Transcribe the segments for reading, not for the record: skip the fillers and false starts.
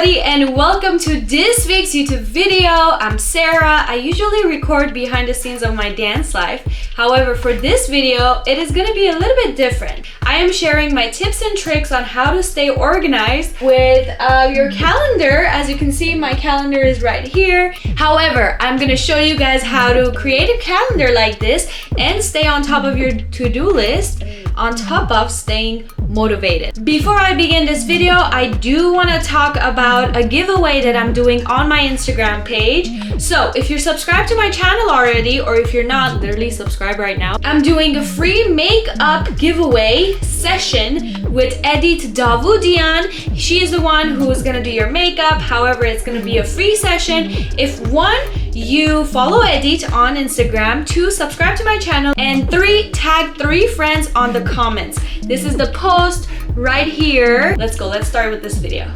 everybody, and welcome to this week's YouTube video. I'm Sarah. I usually record behind the scenes of my dance life. However, for this video, it is going to be a little bit different. I am sharing my tips and tricks on how to stay organized with your calendar. As you can see, my calendar is right here. However, I'm going to show you guys how to create a calendar like this and stay on top of your to-do list, on top of staying motivated. Before I begin this video, I do want to talk about a giveaway that I'm doing on my Instagram page. So if you're subscribed to my channel already, or if you're not, literally subscribe right now. I'm doing a free makeup giveaway session with Edith Davudian. She is the one who is gonna do your makeup. However, it's gonna be a free session. If one, you follow Edith on Instagram, 2, subscribe to my channel, and 3, tag 3 friends on the comments. This is the post right here. Let's go, let's start with this video.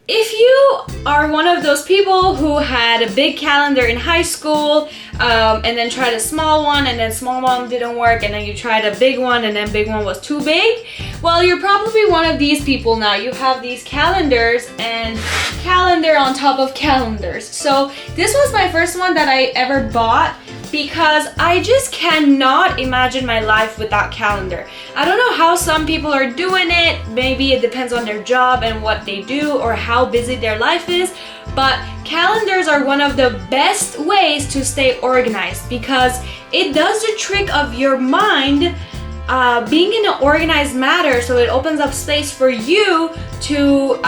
If you are one of those people who had a big calendar in high school and then tried a small one, and then small one didn't work, and then you tried a big one, and then big one was too big, well, you're probably one of these people now. You have these calendars and calendar on top of calendars. So this was my first one that I ever bought, because I just cannot imagine my life without calendar. I don't know how some people are doing it. Maybe it depends on their job and what they do or how busy their life is. But calendars are one of the best ways to stay organized, because it does the trick of your mind being in an organized manner, so it opens up space for you to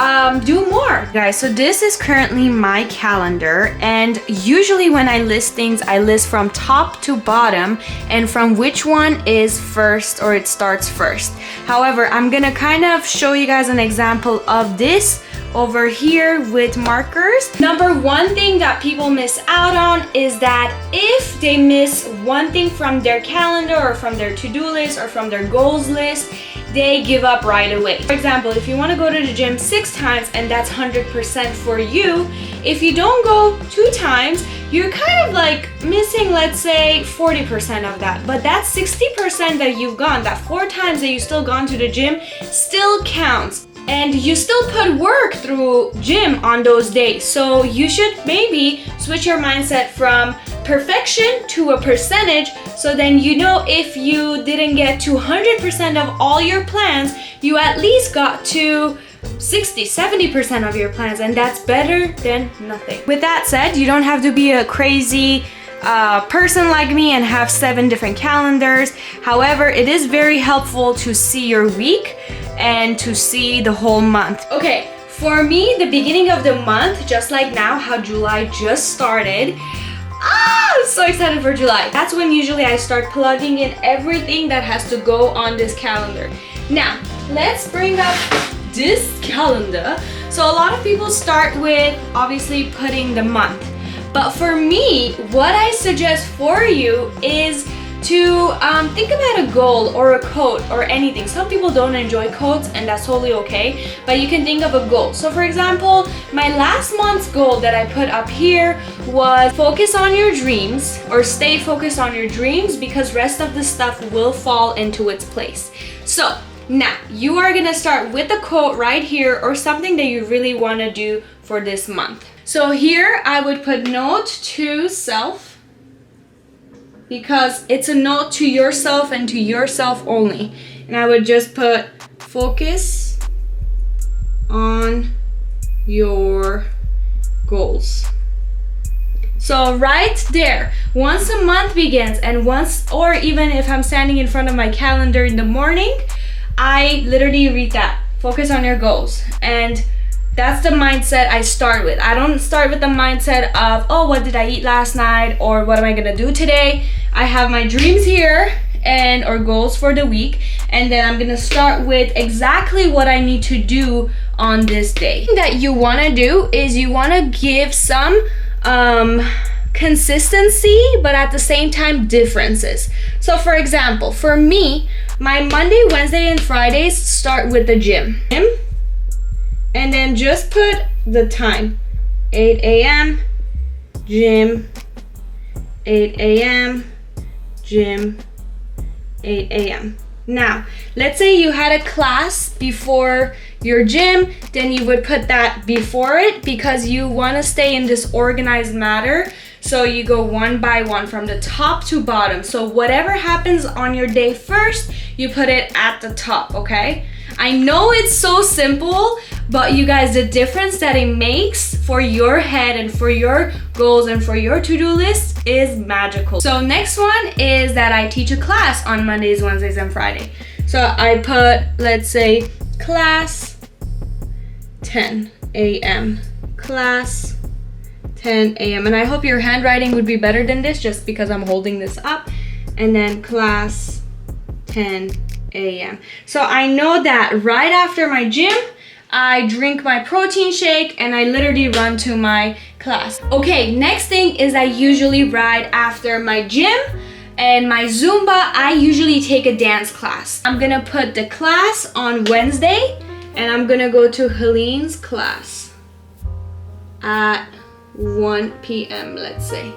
do more. Guys, so this is currently my calendar, and usually when I list things, I list from top to bottom and from which one is first, or it starts first. However, I'm gonna kind of show you guys an example of this over here with markers. Number one thing that people miss out on is that if they miss one thing from their calendar or from their to-do list or from their goals list, they give up right away. For example, if you want to go to the gym 6 times and that's 100% for you, if you don't go 2 times, you're kind of like missing, let's say, 40% of that. But that 60% that you've gone, that 4 times that you still gone to the gym, still counts. And you still put work through gym on those days. So you should maybe switch your mindset from perfection to a percentage, so then you know if you didn't get to 100% of all your plans, you at least got to 60-70% of your plans, and that's better than nothing. With that said, you don't have to be a crazy person like me and have 7 different calendars. However, it is very helpful to see your week and to see the whole month. Okay, for me, the beginning of the month, just like now, how July just started, I'm so excited for July. That's when usually I start plugging in everything that has to go on this calendar. Now, let's bring up this calendar. So a lot of people start with obviously putting the month. But for me, what I suggest for you is to think about a goal or a quote or anything. Some people don't enjoy quotes, and that's totally okay, but you can think of a goal. So for example, my last month's goal that I put up here was focus on your dreams, or stay focused on your dreams, because rest of the stuff will fall into its place. So now you are gonna start with a quote right here, or something that you really want to do for this month. So here I would put note to self, because it's a note to yourself and to yourself only. And I would just put focus on your goals. So right there, once a month begins, and once, or even if I'm standing in front of my calendar in the morning, I literally read that, focus on your goals. And that's the mindset I start with. I don't start with the mindset of, oh, what did I eat last night, or what am I gonna do today? I have my dreams here and or goals for the week, and then I'm gonna start with exactly what I need to do on this day. That you wanna do is you wanna give some consistency, but at the same time differences. So for example, for me, my Monday, Wednesday, and Fridays start with the gym. And then just put the time, 8 a.m., gym, 8 a.m., gym, 8 a.m. Now, let's say you had a class before your gym, then you would put that before it because you want to stay in this organized manner. So you go one by one from the top to bottom. So whatever happens on your day first, you put it at the top, okay? I know it's so simple, but you guys, the difference that it makes for your head and for your goals and for your to-do list is magical. So next one is that I teach a class on Mondays, Wednesdays, and Friday. So I put, let's say, class 10 a.m. Class 10 a.m. And I hope your handwriting would be better than this just because I'm holding this up. And then class 10 a.m. So I know that right after my gym, I drink my protein shake and I literally run to my class. Okay, next thing is I usually right after my gym and my Zumba, I usually take a dance class. I'm gonna put the class on Wednesday and I'm gonna go to Helene's class at 1 p.m. let's say.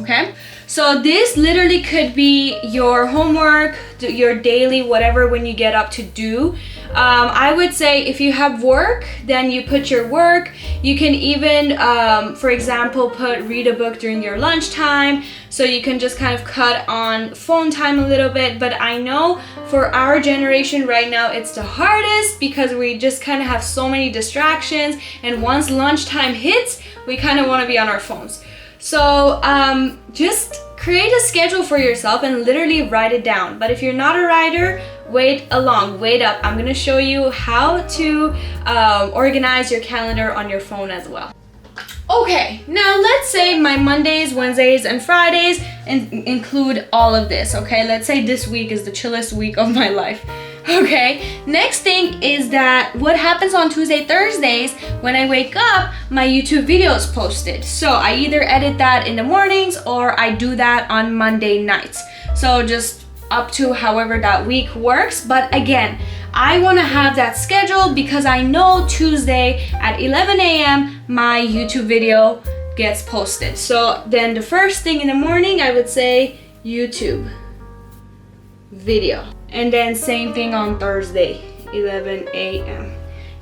Okay, so this literally could be your homework, your daily, whatever when you get up to do. I would say if you have work, then you put your work. You can even, for example, read a book during your lunchtime. So you can just kind of cut on phone time a little bit. But I know for our generation right now, it's the hardest because we just kind of have so many distractions. And once lunchtime hits, we kind of want to be on our phones. So just create a schedule for yourself and literally write it down. But if you're not a writer, wait up. I'm gonna show you how to organize your calendar on your phone as well. Okay, now let's say my Mondays, Wednesdays, and Fridays include all of this, okay? Let's say this week is the chillest week of my life. Okay, next thing is that what happens on Tuesday, Thursdays, when I wake up, my YouTube video is posted. So I either edit that in the mornings or I do that on Monday nights. So just up to however that week works. But again, I want to have that scheduled because I know Tuesday at 11 a.m. my YouTube video gets posted. So then the first thing in the morning, I would say YouTube video. And then same thing on Thursday, 11 a.m.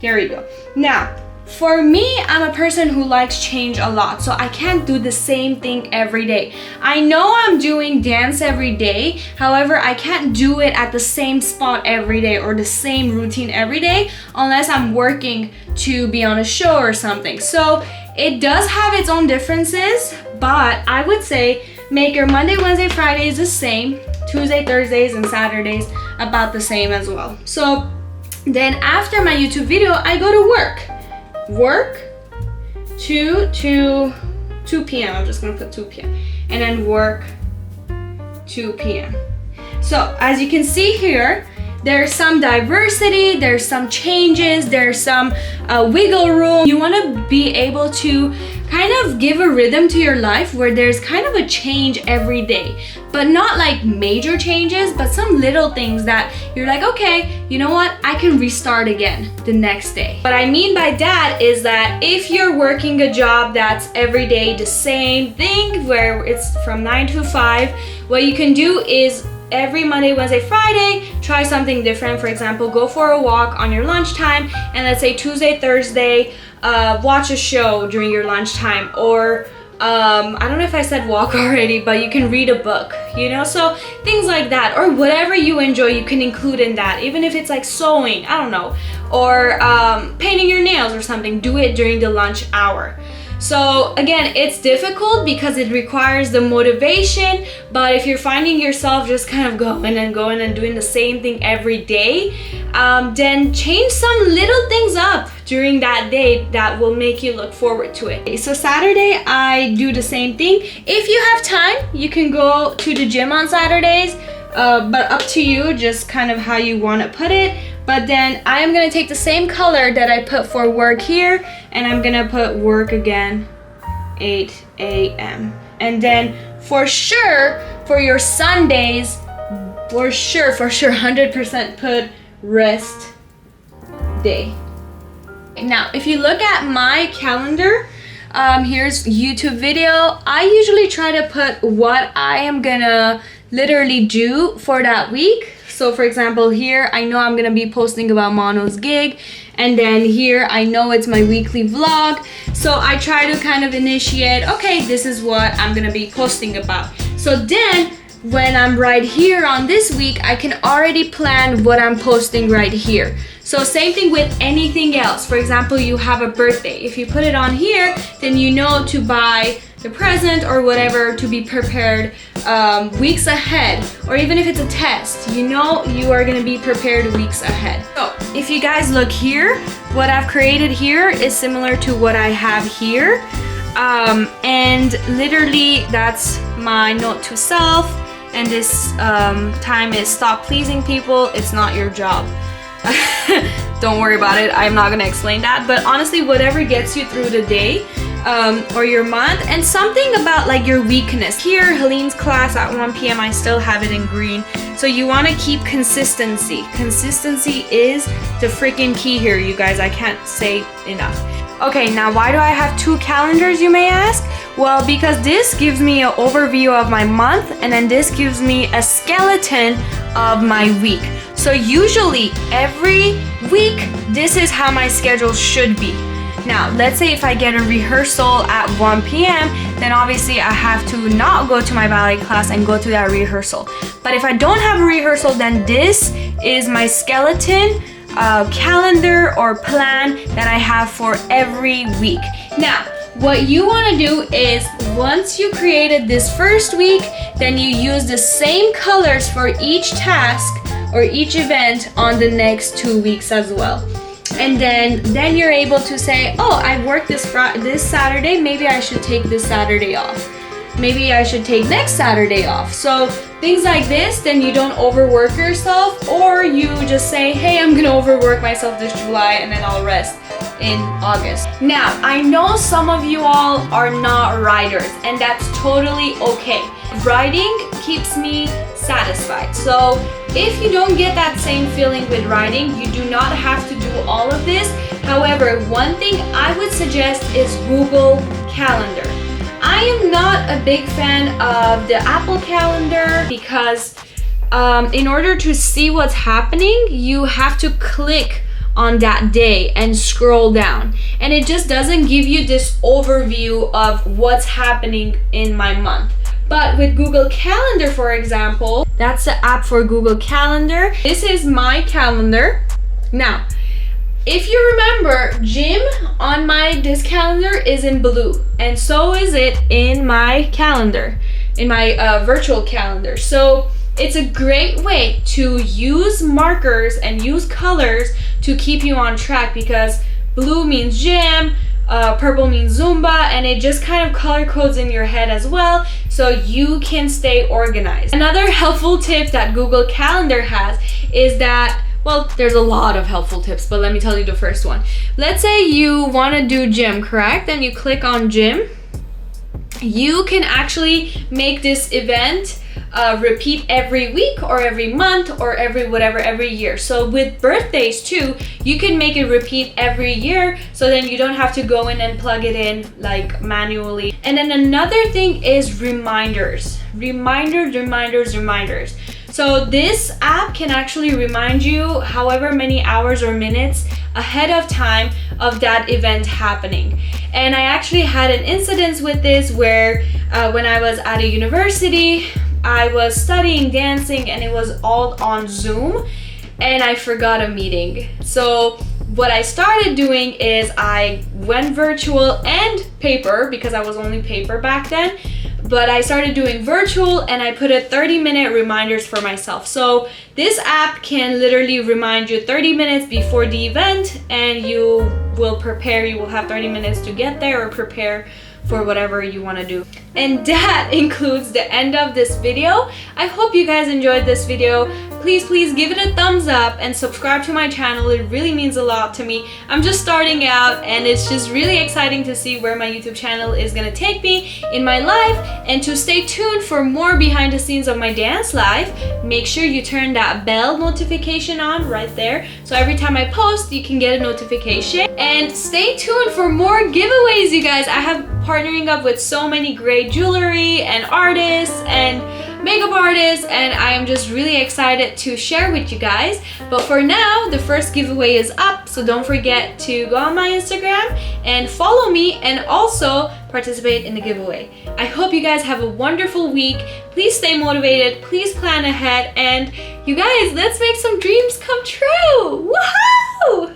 There you go. Now, for me, I'm a person who likes change a lot, so I can't do the same thing every day. I know I'm doing dance every day, however, I can't do it at the same spot every day or the same routine every day unless I'm working to be on a show or something. So it does have its own differences, but I would say make your Monday, Wednesday, Fridays the same, Tuesday, Thursdays, and Saturdays about the same as well. So then after my YouTube video, I go to work 2 p.m. I'm just gonna put 2 p.m. and then work 2 p.m. So as you can see here, there's some diversity, there's some changes, there's some wiggle room. You want to be able to kind of give a rhythm to your life where there's kind of a change every day, but not like major changes, but some little things that you're like, okay, you know what, I can restart again the next day. What I mean by that is that if you're working a job that's every day the same thing where it's from 9 to 5, what you can do is every Monday, Wednesday, Friday, try something different. For example, go for a walk on your lunchtime, and let's say Tuesday, Thursday, watch a show during your lunchtime, or I don't know if I said walk already, but you can read a book, you know? So things like that, or whatever you enjoy, you can include in that. Even if it's like sewing, I don't know, or painting your nails or something, do it during the lunch hour. So again, it's difficult because it requires the motivation, but if you're finding yourself just kind of going and doing the same thing every day, then change some little things up during that day that will make you look forward to it. So Saturday, I do the same thing. If you have time, you can go to the gym on Saturdays, but up to you, just kind of how you want to put it. But then I am gonna take the same color that I put for work here, and I'm gonna put work again, 8 a.m. And then for sure, for your Sundays, for sure, 100% put rest day. Now, if you look at my calendar, here's YouTube video. I usually try to put what I am gonna literally do for that week. So for example, here I know I'm gonna be posting about Mono's gig, and then here I know it's my weekly vlog. So I try to kind of initiate, okay, this is what I'm gonna be posting about. So then when I'm right here on this week, I can already plan what I'm posting right here. So same thing with anything else. For example, you have a birthday. If you put it on here, then you know to buy the present or whatever, to be prepared weeks ahead. Or even if it's a test, you know you are gonna be prepared weeks ahead. So if you guys look here, what I've created here is similar to what I have here. And literally that's my note to self. And this time is stop pleasing people. It's not your job. Don't worry about it. I'm not gonna explain that. But honestly, whatever gets you through the day or your month, and something about like your weakness. Here, Helene's class at 1 p.m. I still have it in green. So you want to keep consistency. Consistency is the freaking key here, you guys. I can't say enough. Okay, now why do I have 2 calendars, you may ask? Well, because this gives me an overview of my month, and then this gives me a skeleton of my week. So usually every week, this is how my schedule should be. Now, let's say if I get a rehearsal at 1 p.m., then obviously I have to not go to my ballet class and go to that rehearsal. But if I don't have a rehearsal, then this is my skeleton calendar or plan that I have for every week. Now, what you want to do is once you created this first week, then you use the same colors for each task or each event on the next 2 weeks as well. And then you're able to say, oh, I worked this Saturday, maybe I should take this Saturday off. Maybe I should take next Saturday off. So things like this, then you don't overwork yourself, or you just say, hey, I'm gonna overwork myself this July and then I'll rest in August. Now, I know some of you all are not writers, and that's totally okay. Writing keeps me satisfied. So if you don't get that same feeling with writing, you do not have to do all of this. However, one thing I would suggest is Google Calendar. I am not a big fan of the Apple Calendar because in order to see what's happening, you have to click on that day and scroll down, and it just doesn't give you this overview of what's happening in my month. But with Google Calendar, for example, that's the app for Google Calendar. This is my calendar. Now, if you remember, gym on this calendar is in blue, and so is it in my calendar, in my virtual calendar. So it's a great way to use markers and use colors to keep you on track, because blue means gym, purple means Zumba, and it just kind of color codes in your head as well, so you can stay organized. Another helpful tip that Google Calendar has is that, well, there's a lot of helpful tips, but let me tell you the first one. Let's say you want to do gym, correct? And you click on gym. You can actually make this event repeat every week or every month or every year. So with birthdays too, you can make it repeat every year, so then you don't have to go in and plug it in like manually. And then another thing is reminders. Reminders. So this app can actually remind you however many hours or minutes ahead of time of that event happening. And I actually had an incident with this where when I was at a university, I was studying dancing and it was all on Zoom, and I forgot a meeting. So what I started doing is I went virtual and paper, because I was only paper back then, but I started doing virtual, and I put a 30-minute reminders for myself. So this app can literally remind you 30 minutes before the event, and you will prepare. You will have 30 minutes to get there or prepare for whatever you want to do. And that includes the end of this video. I hope you guys enjoyed this video. Please give it a thumbs up and subscribe to my channel. It really means a lot to me. I'm just starting out, and it's just really exciting to see where my YouTube channel is gonna take me in my life. And to stay tuned for more behind the scenes of my dance life, make sure you turn that bell notification on right there, so every time I post you can get a notification. And stay tuned for more giveaways, you guys. I have partnering up with so many great jewelry and artists, and makeup artist, and I am just really excited to share with you guys. But for now, the first giveaway is up, so don't forget to go on my Instagram and follow me and also participate in the giveaway. I hope you guys have a wonderful week. Please stay motivated, please plan ahead, and you guys, let's make some dreams come true! Woohoo!